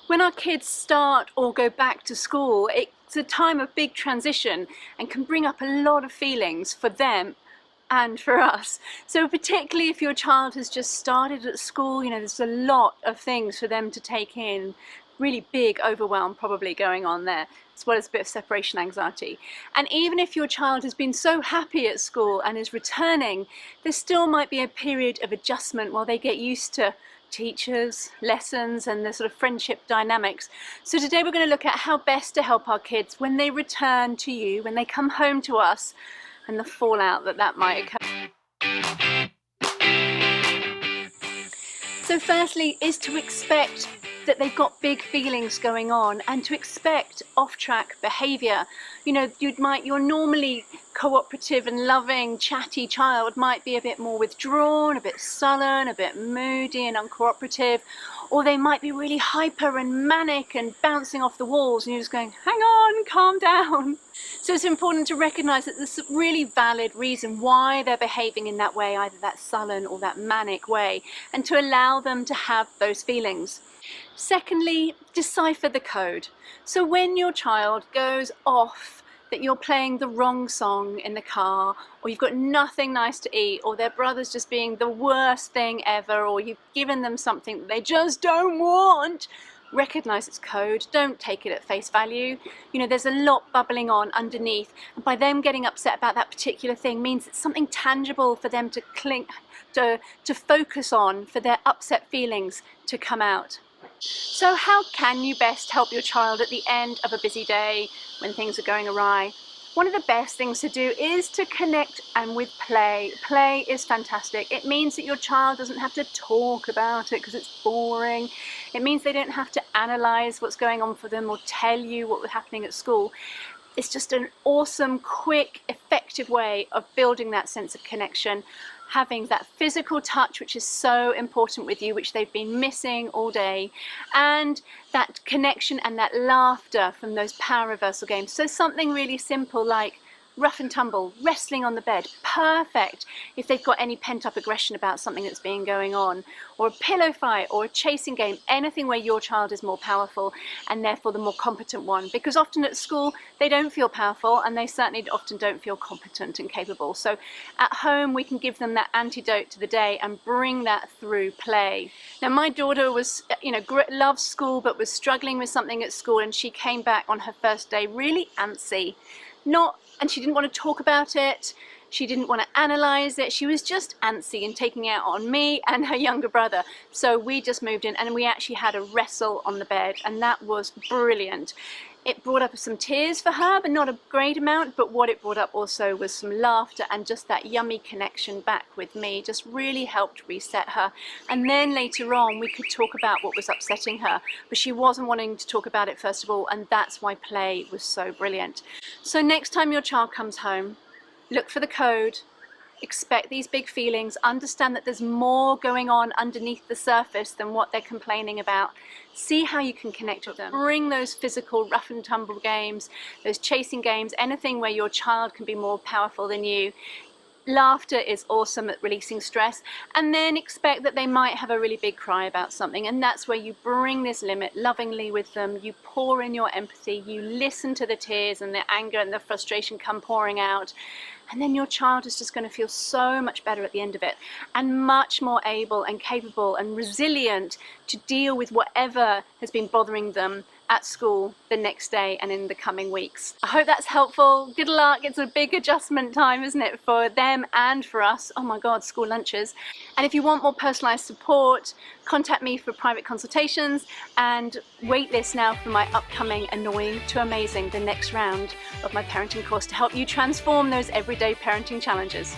When our kids start or go back to school, it's a time of big transition and can bring up a lot of feelings for them and for us. So particularly if your child has just started at school, you know, there's a lot of things for them to take in, really big overwhelm probably going on there, as well as a bit of separation anxiety. And even if your child has been so happy at school and is returning, there still might be a period of adjustment while they get used to teachers, lessons, and the sort of friendship dynamics. So today we're going to look at how best to help our kids when they return to you, when they come home to us, and the fallout that might occur. So firstly is to expect that they've got big feelings going on and to expect off-track behaviour. You know, your normally cooperative and loving, chatty child might be a bit more withdrawn, a bit sullen, a bit moody and uncooperative, or they might be really hyper and manic and bouncing off the walls and you're just going, hang on, calm down. So it's important to recognise that there's a really valid reason why they're behaving in that way, either that sullen or that manic way, and to allow them to have those feelings. Secondly, decipher the code. So when your child goes off that you're playing the wrong song in the car, or you've got nothing nice to eat, or their brother's just being the worst thing ever, or you've given them something that they just don't want, recognise its code, don't take it at face value. You know, there's a lot bubbling on underneath, and by them getting upset about that particular thing means it's something tangible for them to to focus on, for their upset feelings to come out. So how can you best help your child at the end of a busy day when things are going awry? One of the best things to do is to connect and with play. Play is fantastic. It means that your child doesn't have to talk about it because it's boring. It means they don't have to analyse what's going on for them or tell you what was happening at school. It's just an awesome, quick, effective way of building that sense of connection, having that physical touch, which is so important with you, which they've been missing all day, and that connection and that laughter from those power reversal games. So something really simple like rough and tumble, wrestling on the bed, perfect if they've got any pent-up aggression about something that's been going on, or a pillow fight or a chasing game, anything where your child is more powerful and therefore the more competent one, because often at school they don't feel powerful and they certainly often don't feel competent and capable. So at home we can give them that antidote to the day and bring that through play. Now my daughter was, you know, loves school but was struggling with something at school, and she came back on her first day really antsy. And she didn't want to talk about it, she didn't want to analyse it, she was just antsy and taking it out on me and her younger brother. So we just moved in and we actually had a wrestle on the bed, and that was brilliant. It brought up some tears for her, but not a great amount, but what it brought up also was some laughter and just that yummy connection back with me, just really helped reset her. And then later on we could talk about what was upsetting her, but she wasn't wanting to talk about it first of all, and that's why play was so brilliant. So next time your child comes home, look for the code, expect these big feelings, understand that there's more going on underneath the surface than what they're complaining about. See how you can connect with them. Bring those physical rough and tumble games, those chasing games, anything where your child can be more powerful than you. Laughter is awesome at releasing stress, and then expect that they might have a really big cry about something, and that's where you bring this limit lovingly with them. You pour in your empathy, you listen to the tears and the anger and the frustration come pouring out, and then your child is just going to feel so much better at the end of it, and much more able and capable and resilient to deal with whatever has been bothering them at school the next day and in the coming weeks. I hope that's helpful. Good luck. It's a big adjustment time, isn't it, for them and for us. Oh my God, school lunches. And if you want more personalised support, contact me for private consultations, and wait list now for my upcoming Annoying to Amazing, the next round of my parenting course to help you transform those everyday parenting challenges.